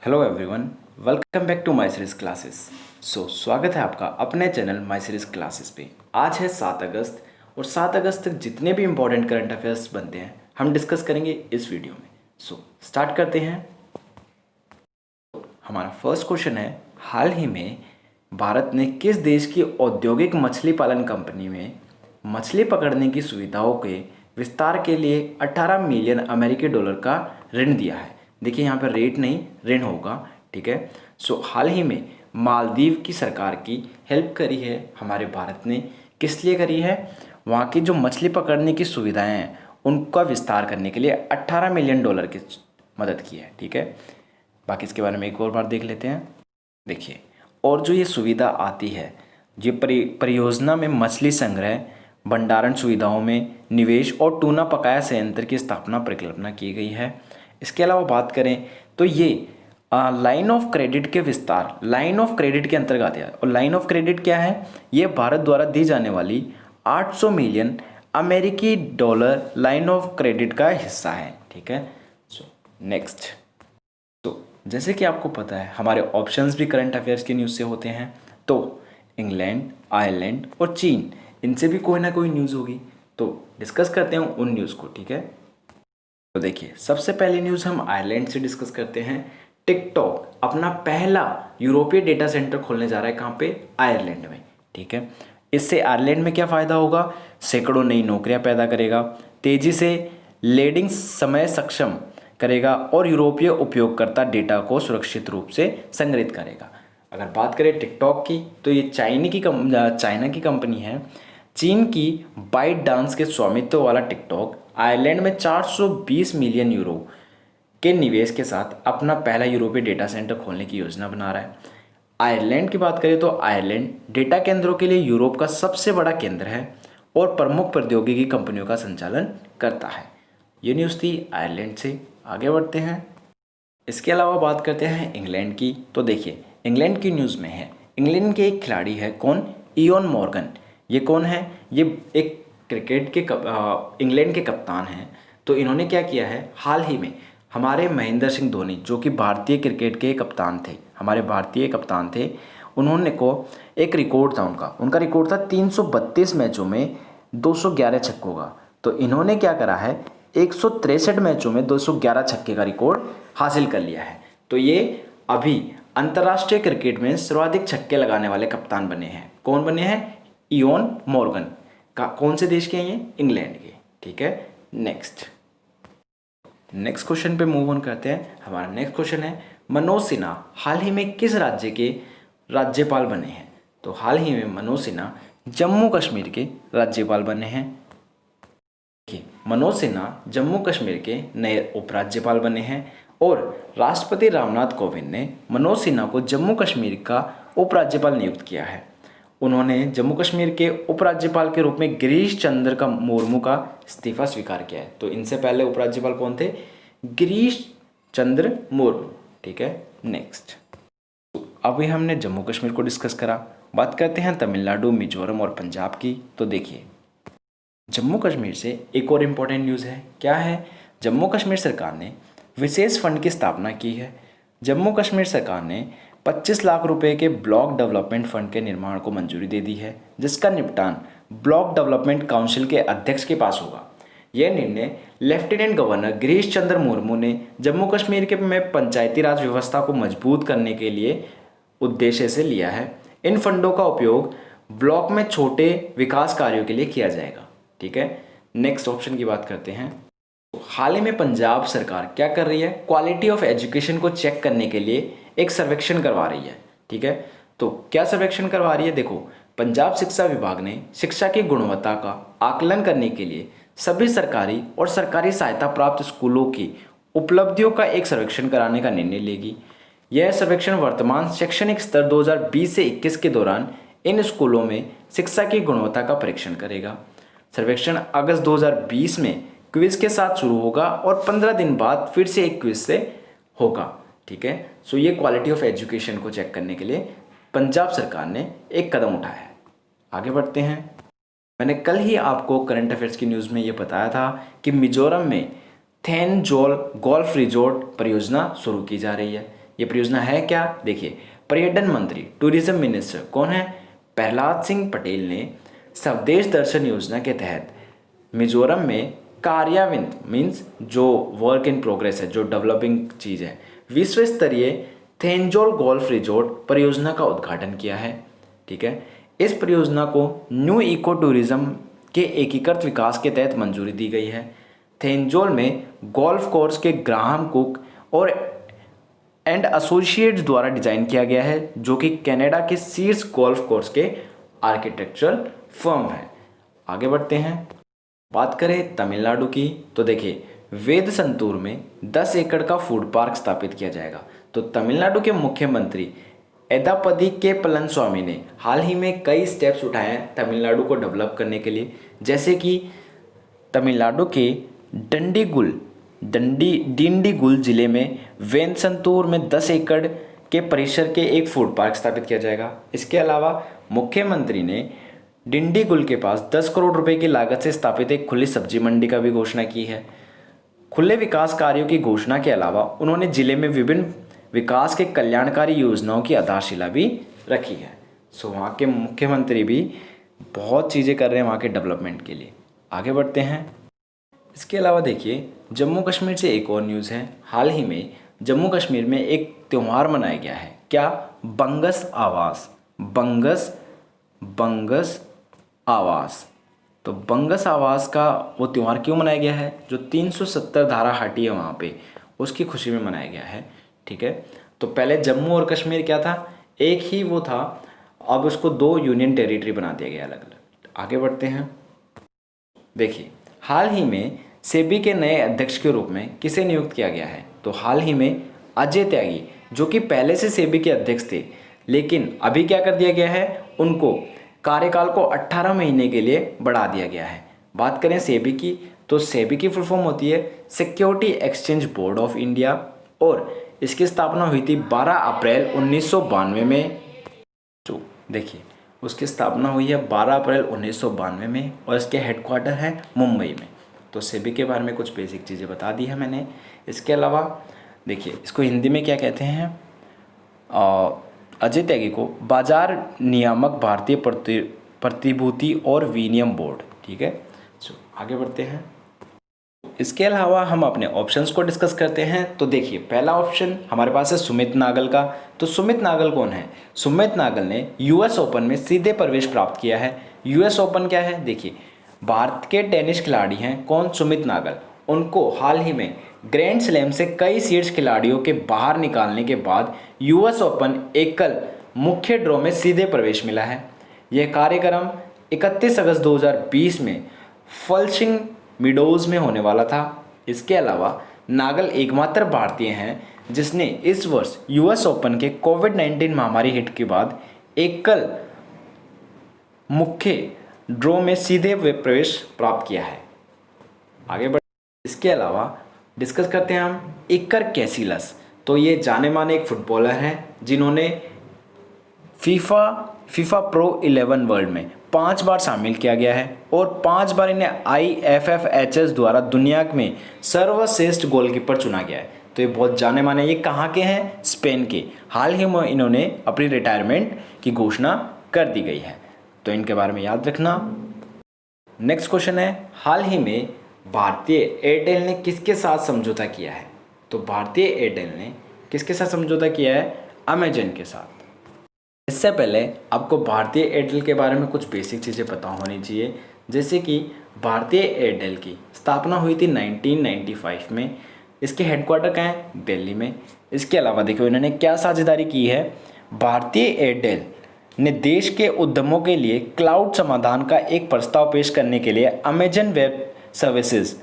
Hello everyone, welcome back to my series classes. स्वागत है आपका अपने चैनल माई सीरीज क्लासेस पे। आज है 7 अगस्त और 7 अगस्त तक जितने भी इंपॉर्टेंट करंट अफेयर्स बनते हैं हम डिस्कस करेंगे इस वीडियो में। स्टार्ट करते हैं। हमारा फर्स्ट क्वेश्चन है, हाल ही में भारत ने किस देश की औद्योगिक मछली पालन कंपनी में मछली पकड़ने की सुविधाओं के विस्तार के लिए 18 मिलियन अमेरिकी डॉलर का ऋण दिया है। देखिए यहाँ पर रेट नहीं, ऋण होगा, ठीक है। हाल ही में मालदीव की सरकार की हेल्प करी है हमारे भारत ने। किस लिए करी है? वहाँ की जो मछली पकड़ने की सुविधाएं हैं उनका विस्तार करने के लिए 18 मिलियन डॉलर की मदद की है, ठीक है। बाकी इसके बारे में एक और बार देख लेते हैं। देखिए, और जो ये सुविधा आती है, ये परियोजना में मछली संग्रह, भंडारण सुविधाओं में निवेश और टूना पकाया संयंत्र की स्थापना परिकल्पना की गई है। इसके अलावा बात करें तो ये लाइन ऑफ क्रेडिट के विस्तार, लाइन ऑफ क्रेडिट के अंतर्गत आती है। और लाइन ऑफ क्रेडिट क्या है? ये भारत द्वारा दी जाने वाली 800 मिलियन अमेरिकी डॉलर लाइन ऑफ क्रेडिट का हिस्सा है, ठीक है। नेक्स्ट, जैसे कि आपको पता है हमारे ऑप्शंस भी करंट अफेयर्स के न्यूज़ से होते हैं। तो इंग्लैंड, आयरलैंड और चीन, इनसे भी कोई ना कोई न्यूज़ होगी, तो डिस्कस करते हैं उन न्यूज़ को, ठीक है। तो देखिए, सबसे पहली न्यूज़ हम आयरलैंड से डिस्कस करते हैं। टिकटॉक अपना पहला यूरोपीय डेटा सेंटर खोलने जा रहा है। कहाँ पे? आयरलैंड में, ठीक है। इससे आयरलैंड में क्या फ़ायदा होगा? सैकड़ों नई नौकरियां पैदा करेगा, तेज़ी से लेडिंग समय सक्षम करेगा और यूरोपीय उपयोगकर्ता डेटा को सुरक्षित रूप से संग्रहित करेगा। अगर बात करें टिकटॉक की, तो ये चाइना की कंपनी है। चीन की बाइट डांस के स्वामित्व वाला टिकटॉक आयरलैंड में 420 मिलियन यूरो के निवेश के साथ अपना पहला यूरोपीय डेटा सेंटर खोलने की योजना बना रहा है। आयरलैंड की बात करें तो आयरलैंड डेटा केंद्रों के लिए यूरोप का सबसे बड़ा केंद्र है और प्रमुख प्रौद्योगिकी कंपनियों का संचालन करता है। ये न्यूज़ थी आयरलैंड से। आगे बढ़ते हैं। इसके अलावा बात करते हैं इंग्लैंड की। तो देखिए, इंग्लैंड की न्यूज़ में है, इंग्लैंड के एक खिलाड़ी है, कौन? Eoin Morgan. ये कौन है? ये एक क्रिकेट के इंग्लैंड के कप्तान हैं। तो इन्होंने क्या किया है, हाल ही में हमारे महेंद्र सिंह धोनी, जो कि भारतीय क्रिकेट के कप्तान थे, हमारे भारतीय कप्तान थे, उन्होंने को एक रिकॉर्ड था उनका रिकॉर्ड था 332 मैचों में 211 छक्कों का। तो इन्होंने क्या करा है, 163 मैचों में 211 छक्के का रिकॉर्ड हासिल कर लिया है। तो ये अभी अंतर्राष्ट्रीय क्रिकेट में सर्वाधिक छक्के लगाने वाले कप्तान बने हैं। कौन बने हैं? Eoin Morgan. कौन से देश के हैं ये? इंग्लैंड के, ठीक है। नेक्स्ट क्वेश्चन पे मूव ऑन करते हैं। हमारा नेक्स्ट क्वेश्चन है, मनोज सिन्हा हाल ही में किस राज्य के राज्यपाल बने हैं? तो हाल ही में मनोज सिन्हा जम्मू कश्मीर के राज्यपाल बने हैं। मनोज सिन्हा जम्मू कश्मीर के नए उपराज्यपाल बने हैं और राष्ट्रपति रामनाथ कोविंद ने मनोज सिन्हा को जम्मू कश्मीर का उपराज्यपाल नियुक्त किया है। उन्होंने जम्मू कश्मीर के उपराज्यपाल के रूप में गिरीश चंद्र मुर्मू का इस्तीफा स्वीकार किया है। तो इनसे पहले उपराज्यपाल कौन थे? गिरीश चंद्र मुर्मू, ठीक है। नेक्स्ट, अभी हमने जम्मू कश्मीर को डिस्कस करा। बात करते हैं तमिलनाडु, मिजोरम और पंजाब की। तो देखिए, जम्मू कश्मीर से एक और इम्पोर्टेंट न्यूज़ है। क्या है? जम्मू कश्मीर सरकार ने विशेष फंड की स्थापना की है। जम्मू कश्मीर सरकार ने 25 लाख रुपए के ब्लॉक डेवलपमेंट फंड के निर्माण को मंजूरी दे दी है, जिसका निपटान ब्लॉक डेवलपमेंट काउंसिल के अध्यक्ष के पास होगा। यह निर्णय लेफ्टिनेंट गवर्नर गिरीश चंद्र मुर्मू ने जम्मू कश्मीर के में पंचायती राज व्यवस्था को मजबूत करने के लिए उद्देश्य से लिया है। इन फंडों का उपयोग ब्लॉक में छोटे विकास कार्यों के लिए किया जाएगा, ठीक है। नेक्स्ट ऑप्शन की बात करते हैं। हाल ही में पंजाब सरकार क्या कर रही है? क्वालिटी ऑफ एजुकेशन को चेक करने के लिए एक सर्वेक्षण करवा रही है, ठीक है। तो क्या सर्वेक्षण करवा रही है? देखो, पंजाब शिक्षा विभाग ने शिक्षा की गुणवत्ता का आकलन करने के लिए सभी सरकारी और सरकारी सहायता प्राप्त स्कूलों की उपलब्धियों का एक सर्वेक्षण कराने का निर्णय लेगी। यह सर्वेक्षण वर्तमान शैक्षणिक स्तर 2020 से 21 के दौरान इन स्कूलों में शिक्षा की गुणवत्ता का परीक्षण करेगा। सर्वेक्षण अगस्त 2020 में क्विज के साथ शुरू होगा और 15 दिन बाद फिर से एक क्विज से होगा, ठीक है। ये क्वालिटी ऑफ एजुकेशन को चेक करने के लिए पंजाब सरकार ने एक कदम उठाया है। आगे बढ़ते हैं। मैंने कल ही आपको करंट अफेयर्स की न्यूज़ में ये बताया था कि मिजोरम में थेनजोल गोल्फ रिजॉर्ट परियोजना शुरू की जा रही है। ये परियोजना है क्या? देखिए, पर्यटन मंत्री टूरिज्म मिनिस्टर कौन है? प्रहलाद सिंह पटेल ने स्वदेश दर्शन योजना के तहत मिजोरम में कार्यान्वित मीन्स जो वर्क इन प्रोग्रेस है, जो डेवलपिंग चीज़ है, विश्व स्तरीय थेंजोल गोल्फ रिजोर्ट परियोजना का उद्घाटन किया है। ठीक है, इस परियोजना को न्यू इको टूरिज्म के एकीकृत विकास के तहत मंजूरी दी गई है। थेंजोल में गोल्फ कोर्स के ग्राहम कुक और एंड एसोसिएट्स द्वारा डिजाइन किया गया है, जो कि कनाडा के शीर्ष गोल्फ कोर्स के आर्किटेक्चरल फर्म है। आगे बढ़ते हैं, बात करें तमिलनाडु की, तो देखिए वेदसंतूर में 10 एकड़ का फूड पार्क स्थापित किया जाएगा। तो तमिलनाडु के मुख्यमंत्री एदापदी के पलनस्वामी ने हाल ही में कई स्टेप्स उठाए हैं तमिलनाडु को डेवलप करने के लिए, जैसे कि तमिलनाडु के डिंडीगुल जिले में वेदसंतूर में 10 एकड़ के परिसर के एक फूड पार्क स्थापित किया जाएगा। इसके अलावा मुख्यमंत्री ने डिंडीगुल के पास 10 करोड़ रुपए की लागत से स्थापित एक खुली सब्जी मंडी का भी घोषणा की है। खुले विकास कार्यों की घोषणा के अलावा उन्होंने जिले में विभिन्न विकास के कल्याणकारी योजनाओं की आधारशिला भी रखी है। सो वहाँ के मुख्यमंत्री भी बहुत चीज़ें कर रहे हैं वहाँ के डेवलपमेंट के लिए। आगे बढ़ते हैं, इसके अलावा देखिए जम्मू कश्मीर से एक और न्यूज़ है। हाल ही में जम्मू कश्मीर में एक त्यौहार मनाया गया है, क्या? बंगस आवास। बंगस आवास। तो बंगस आवास का वो त्यौहार क्यों मनाया गया है? जो 370 धारा हटी है वहाँ पे, उसकी खुशी में मनाया गया है। ठीक है, तो पहले जम्मू और कश्मीर क्या था? एक ही वो था, अब उसको 2 यूनियन टेरिटरी बना दिया गया अलग अलग। आगे बढ़ते हैं, देखिए हाल ही में सेबी के नए अध्यक्ष के रूप में किसे नियुक्त किया गया है? तो हाल ही में अजय त्यागी, जो कि पहले से सेबी के अध्यक्ष थे, लेकिन अभी क्या कर दिया गया है, उनको कार्यकाल को 18 महीने के लिए बढ़ा दिया गया है। बात करें सेबी की, तो सेबी की फुल फॉर्म होती है security exchange board of India, और इसकी स्थापना हुई थी 12 अप्रैल 1992 में। तो देखिए उसकी स्थापना हुई है 12 अप्रैल 1992 में, और इसके हेडक्वार्टर है मुंबई में। तो सेबी के बारे में कुछ बेसिक चीज़ें बता दी है मैंने। इसके अलावा देखिए इसको हिंदी में क्या कहते हैं, अजय त्यागी को बाजार नियामक भारतीय प्रतिभूति और विनिमय बोर्ड। ठीक है, सो आगे बढ़ते हैं, इसके अलावा हम अपने ऑप्शंस को डिस्कस करते हैं। तो देखिए पहला ऑप्शन हमारे पास है सुमित नागल का। तो सुमित नागल कौन है? सुमित नागल ने यूएस ओपन में सीधे प्रवेश प्राप्त किया है। यूएस ओपन क्या है? देखिए भारत के टेनिस खिलाड़ी हैं कौन? सुमित नागल। उनको हाल ही में ग्रैंड स्लैम से कई शीर्ष खिलाड़ियों के बाहर निकालने के बाद यूएस ओपन एकल मुख्य ड्रॉ में सीधे प्रवेश मिला है। यह कार्यक्रम 31 अगस्त 2020 में फलशिंग मिडोज में होने वाला था। इसके अलावा नागल एकमात्र भारतीय हैं जिसने इस वर्ष यूएस ओपन के कोविड-19 महामारी हिट के बाद एकल मुख्य ड्रॉ में सीधे प्रवेश प्राप्त किया है। आगे बढ़, इसके अलावा डिस्कस करते हैं हम इकर कैसिलस। तो ये जाने माने एक फुटबॉलर हैं जिन्होंने फीफा प्रो 11 वर्ल्ड में 5 बार शामिल किया गया है, और 5 बार इन्हें IFFHS द्वारा दुनिया में सर्वश्रेष्ठ गोलकीपर चुना गया है। तो ये बहुत जाने माने, ये कहाँ के हैं? स्पेन के। हाल ही में इन्होंने अपनी रिटायरमेंट की घोषणा कर दी गई है, तो इनके बारे में याद रखना। नेक्स्ट क्वेश्चन है, हाल ही में भारतीय एयरटेल ने किसके साथ समझौता किया है? तो भारतीय एयरटेल ने किसके साथ समझौता किया है? अमेजन के साथ। इससे पहले आपको भारतीय एयरटेल के बारे में कुछ बेसिक चीज़ें पता होनी चाहिए, जैसे कि भारतीय एयरटेल की स्थापना हुई थी 1995 में। इसके हेडक्वार्टर कहाँ है? दिल्ली में। इसके अलावा देखो इन्होंने क्या साझेदारी की है। भारतीय एयरटेल ने देश के उद्यमों के लिए क्लाउड समाधान का एक प्रस्ताव पेश करने के लिए अमेजन वेब सर्विसेज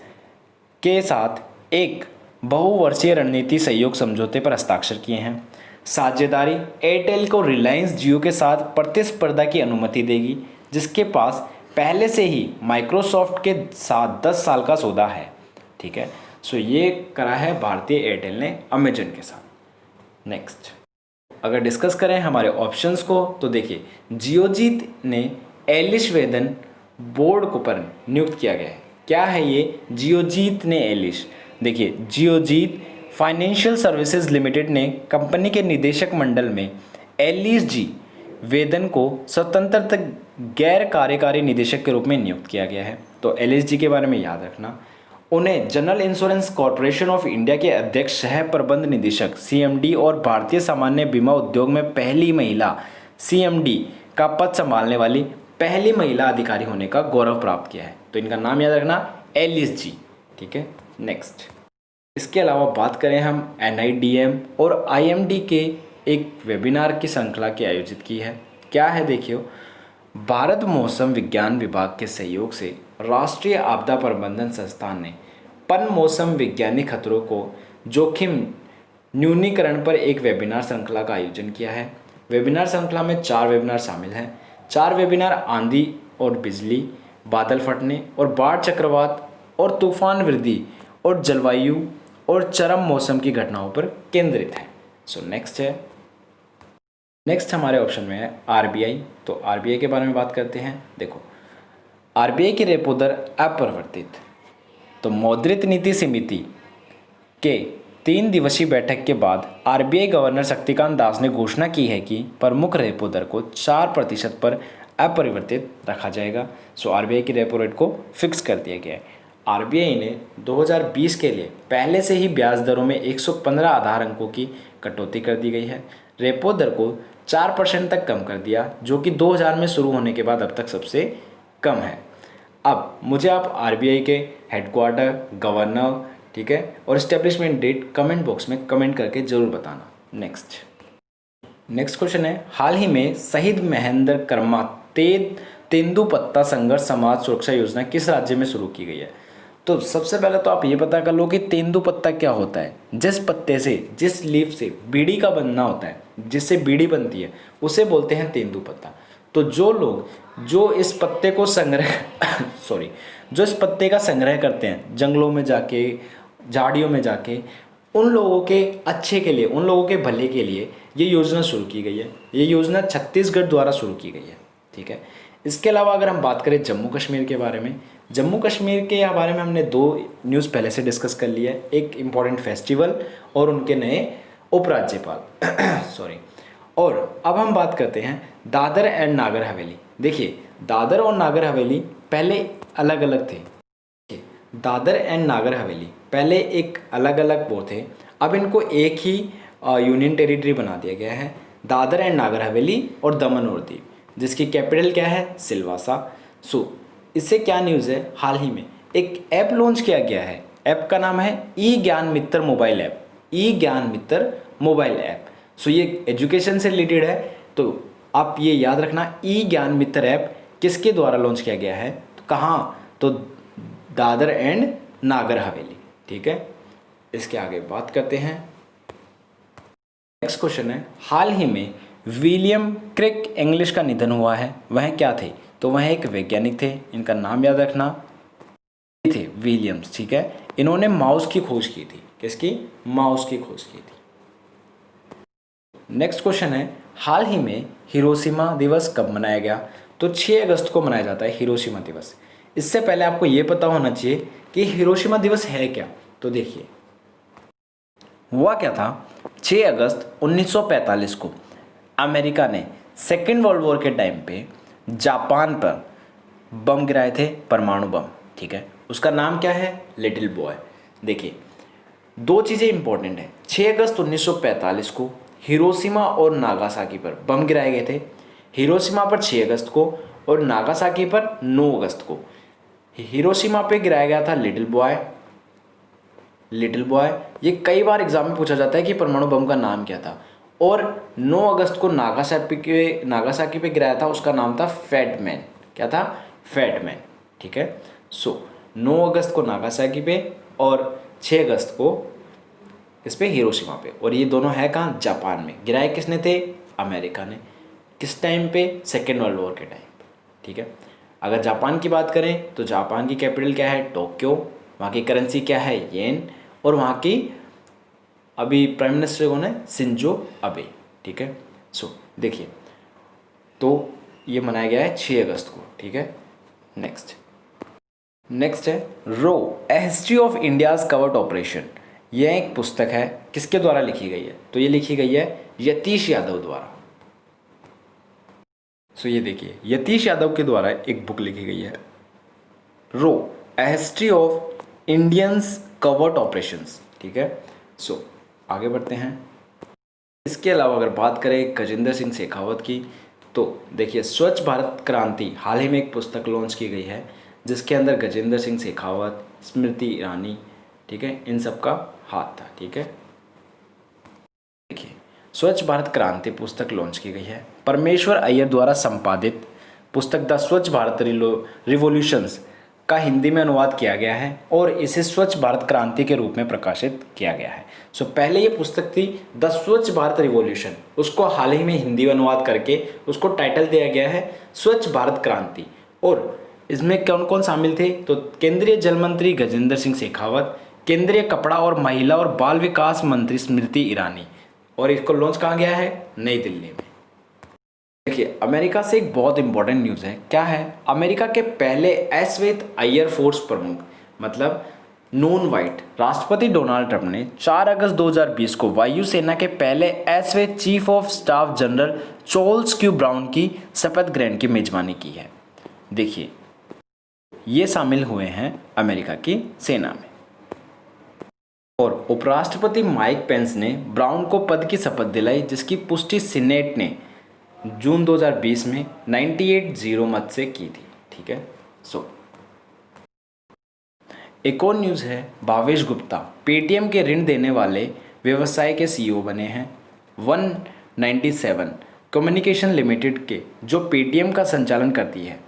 के साथ एक बहुवर्षीय रणनीति सहयोग समझौते पर हस्ताक्षर किए हैं। साझेदारी एयरटेल को रिलायंस जियो के साथ प्रतिस्पर्धा की अनुमति देगी, जिसके पास पहले से ही माइक्रोसॉफ्ट के साथ 10 साल का सौदा है। ठीक है, सो ये करा है भारतीय एयरटेल ने अमेजन के साथ। नेक्स्ट अगर डिस्कस करें हमारे ऑप्शंस को, तो देखिए जियोजीत ने एलिश वेदन बोर्ड को पर नियुक्त किया गया है। क्या है ये? जियोजीत ने एलिश। देखिए जियोजीत फाइनेंशियल सर्विसेज लिमिटेड ने कंपनी के निदेशक मंडल में एलिस जी वेदन को स्वतंत्र गैर कार्यकारी निदेशक के रूप में नियुक्त किया गया है। तो एलिस जी के बारे में याद रखना। उन्हें general insurance corporation of India के अध्यक्ष सह प्रबंध निदेशक सीएमडी और भारतीय सामान्य बीमा उद्योग में पहली महिला सीएमडी का पद संभालने वाली पहली महिला अधिकारी होने का गौरव प्राप्त किया है। तो इनका नाम याद रखना, एलिस जी। ठीक है, नेक्स्ट। इसके अलावा बात करें हम एनआईडीएम और आईएमडी के एक वेबिनार की श्रृंखला की आयोजित की है। क्या है देखियो, भारत मौसम विज्ञान विभाग के सहयोग से राष्ट्रीय आपदा प्रबंधन संस्थान ने पन मौसम वैज्ञानिक खतरों को जोखिम न्यूनीकरण पर एक वेबिनार श्रृंखला का आयोजन किया है। वेबिनार श्रृंखला में 4 वेबिनार शामिल हैं। 4 वेबिनार आंधी और बिजली, बादल फटने और बाढ़, चक्रवात और तूफान वृद्धि और जलवायु और चरम मौसम की घटनाओं पर केंद्रित है। सो नेक्स्ट हमारे ऑप्शन में है आरबीआई। तो आरबीआई के बारे में बात करते हैं। देखो, आरबीआई की रेपो दर अपरिवर्तित। तो मौद्रिक नीति समिति के 3 दिवसीय बैठक के बाद आरबीआई गवर्नर शक्तिकांत दास ने घोषणा की है कि प्रमुख रेपो दर को 4% पर अपरिवर्तित रखा जाएगा। सो आरबीआई की रेपो रेट को फिक्स कर दिया गया है। आरबीआई ने 2020 के लिए पहले से ही ब्याज दरों में 115 आधार अंकों की कटौती कर दी गई है। रेपो दर को 4% तक कम कर दिया, जो कि 2000 में शुरू होने के बाद अब तक सबसे कम है। अब मुझे आप आरबीआई के हेडक्वार्टर, गवर्नर, ठीक है, और इस्टेब्लिशमेंट डेट कमेंट बॉक्स में कमेंट करके ज़रूर बताना। नेक्स्ट क्वेश्चन है, हाल ही में शहीद महेंद्र कर्मा तेंदुपत्ता संघर्ष समाज सुरक्षा योजना किस राज्य में शुरू की गई है? तो सबसे पहले तो आप ये पता कर लो कि तेंदुपत्ता क्या होता है। जिस पत्ते से, जिस लीफ से बीड़ी का बनना होता है, जिससे बीड़ी बनती है, उसे बोलते हैं तेंदुपत्ता। तो जो लोग जो इस पत्ते को संग्रह जो इस पत्ते का संग्रह करते हैं जंगलों में जाके, झाड़ियों में जाके, उन लोगों के अच्छे के लिए, उन लोगों के भले के लिए ये योजना शुरू की गई है। ये योजना छत्तीसगढ़ द्वारा शुरू की गई है। ठीक है, इसके अलावा अगर हम बात करें जम्मू कश्मीर के बारे में, जम्मू कश्मीर के बारे में हमने 2 न्यूज़ पहले से डिस्कस कर लिया है, एक इम्पॉर्टेंट फेस्टिवल और उनके नए उपराज्यपाल और अब हम बात करते हैं दादर एंड नागर हवेली। देखिए, दादर और नागर हवेली पहले अलग अलग थे। दादर एंड नागर हवेली पहले एक अलग अलग वो थे, अब इनको एक ही यूनियन टेरिटरी बना दिया गया है, दादर एंड नागर हवेली और दमन और दीव, जिसकी कैपिटल क्या है, सिलवासा। सो इससे क्या न्यूज़ है, हाल ही में एक ऐप लॉन्च किया गया है। ऐप का नाम है ई ज्ञान मित्र मोबाइल ऐप। ई ज्ञान मित्र मोबाइल ऐप। सो ये एजुकेशन से रिलेटेड है, तो आप ये याद रखना, ई ज्ञान मित्र ऐप किसके द्वारा लॉन्च किया गया है, तो कहाँ, तो दादर एंड नागर हवेली। ठीक है, इसके आगे बात करते हैं। नेक्स्ट क्वेश्चन है, हाल ही में विलियम क्रिक इंग्लिश का निधन हुआ है। वह क्या थे? तो वह एक वैज्ञानिक थे। इनका नाम याद रखना, थे विलियम्स। ठीक है, इन्होंने माउस की खोज की थी। किसकी? माउस की खोज की थी। नेक्स्ट क्वेश्चन है, हाल ही में हिरोशिमा दिवस कब मनाया गया? तो 6 अगस्त को मनाया जाता है हिरोशिमा दिवस। इससे पहले आपको ये पता होना चाहिए कि हिरोशिमा दिवस है क्या। तो देखिए, हुआ क्या था, 6 अगस्त 1945 को अमेरिका ने सेकेंड वर्ल्ड वॉर के टाइम पे जापान पर बम गिराए थे, परमाणु बम। ठीक है, उसका नाम क्या है, लिटिल बॉय। देखिए, 2 चीज़ें इंपॉर्टेंट हैं। 6 अगस्त 1945 को हिरोशिमा और नागासाकी पर बम गिराए गए थे। हिरोशिमा पर 6 अगस्त को और नागासाकी पर 9 अगस्त को। हिरोशिमा पे गिराया गया था लिटिल बॉय। ये कई बार एग्जाम में पूछा जाता है कि परमाणु बम का नाम क्या था। और 9 अगस्त को नागासाकी पे गिराया था, उसका नाम था फैट मैन। क्या था? Fat man. ठीक है, सो 9 अगस्त को नागासाकी पे और 6 अगस्त को इस पे हिरोशिमा पे। और ये दोनों है कहाँ? जापान में। गिराए किसने थे? अमेरिका ने। किस टाइम पे? सेकेंड वर्ल्ड वॉर के टाइम पे। ठीक है, अगर जापान की बात करें तो जापान की कैपिटल क्या है? टोक्यो। वहाँ की करेंसी क्या है? येन। और वहाँ की अभी प्राइम मिनिस्टर कौन है? Shinzo Abe. ठीक है, सो देखिए, तो ये मनाया गया है 6 अगस्त को। ठीक है, नेक्स्ट है रो, a history of India's covert operation. यह एक पुस्तक है, किसके द्वारा लिखी गई है? तो ये लिखी गई है यतीश यादव द्वारा। सो ये देखिए, यतीश यादव के द्वारा एक बुक लिखी गई है, रो a history of Indians covert operations. ठीक है, सो आगे बढ़ते हैं। इसके अलावा अगर बात करें गजेंद्र सिंह शेखावत की, तो देखिए स्वच्छ भारत क्रांति हाल ही में एक पुस्तक लॉन्च की गई है, जिसके अंदर गजेंद्र सिंह शेखावत, स्मृति ईरानी, ठीक है, इन सब का हाथ था। ठीक है, देखिए स्वच्छ भारत क्रांति पुस्तक लॉन्च की गई है। परमेश्वर अय्यर द्वारा संपादित पुस्तक द स्वच्छ भारत रिवॉल्यूशंस का हिंदी में अनुवाद किया गया है और इसे स्वच्छ भारत क्रांति के रूप में प्रकाशित किया गया है। सो पहले ये पुस्तक थी द स्वच्छ भारत रिवॉल्यूशन, उसको हाल ही में हिंदी में अनुवाद करके उसको टाइटल दिया गया है स्वच्छ भारत क्रांति। और इसमें कौन कौन शामिल थे? तो केंद्रीय जल मंत्री गजेंद्र सिंह शेखावत, केंद्रीय कपड़ा और महिला और बाल विकास मंत्री स्मृति ईरानी। और इसको लॉन्च कहाँ गया है? नई दिल्ली में। देखिए अमेरिका से एक बहुत इंपॉर्टेंट न्यूज़ है। क्या है? अमेरिका के पहले अश्वेत एयरफोर्स प्रमुख, मतलब नून वाइट, राष्ट्रपति डोनाल्ड ट्रंप ने 4 अगस्त 2020 को वायुसेना के पहले अश्वेत chief of staff general Charles Q Brown की शपथ ग्रहण की मेजबानी की है। देखिए ये शामिल हुए हैं अमेरिका की सेना में। और उपराष्ट्रपति माइक पेंस ने ब्राउन को पद की शपथ दिलाई, जिसकी पुष्टि सीनेट ने जून 2020 में 98-0 मत से की थी। ठीक है, सो एक और न्यूज़ है, भावेश गुप्ता पेटीएम के ऋण देने वाले व्यवसाय के सीईओ बने हैं। 197 कम्युनिकेशन लिमिटेड के जो पेटीएम का संचालन करती है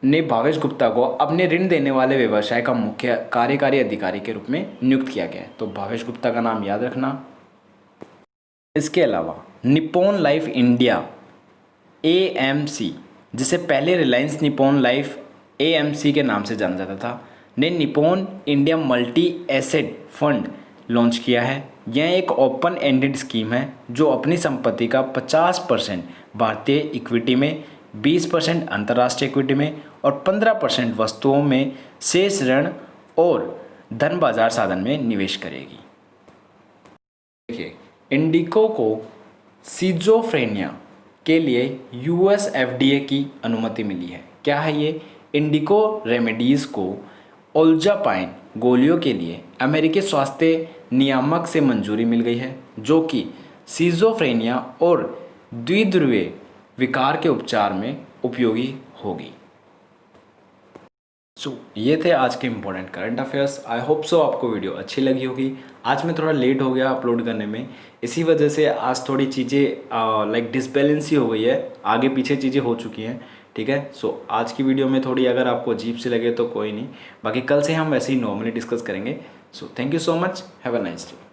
ने भावेश गुप्ता को अपने ऋण देने वाले व्यवसाय का मुख्य कार्यकारी अधिकारी के रूप में नियुक्त किया गया है। तो भावेश गुप्ता का नाम याद रखना। इसके अलावा निप्पॉन लाइफ इंडिया AMC, जिसे पहले रिलायंस निप्पॉन लाइफ AMC के नाम से जाना जाता था, ने Nippon India multi asset fund launch किया है। यह एक ओपन एंडेड स्कीम है जो अपनी संपत्ति का 50% भारतीय इक्विटी में, 20% अंतर्राष्ट्रीय इक्विटी में और 15% वस्तुओं में शेष ऋण और धन बाजार साधन में निवेश करेगी। देखिए इंडिको को सिजोफ्रेनिया के लिए US FDA की अनुमति मिली है। क्या है ये? इंडिको रेमेडीज़ को ओल्जापाइन गोलियों के लिए अमेरिकी स्वास्थ्य नियामक से मंजूरी मिल गई है, जो कि सिजोफ्रेनिया और द्विध्रुवीय विकार के उपचार में उपयोगी होगी। सो ये थे आज के important current affairs. I hope so आपको वीडियो अच्छी लगी होगी। आज मैं थोड़ा लेट हो गया अपलोड करने में, इसी वजह से आज थोड़ी चीज़ें लाइक डिसबैलेंस ही हो गई है, आगे पीछे चीज़ें हो चुकी हैं। ठीक है, सो आज की वीडियो में थोड़ी अगर आपको अजीब से लगे तो कोई नहीं, बाकी कल से हम वैसे ही नॉर्मली डिस्कस करेंगे। So thank you so much, have a nice day.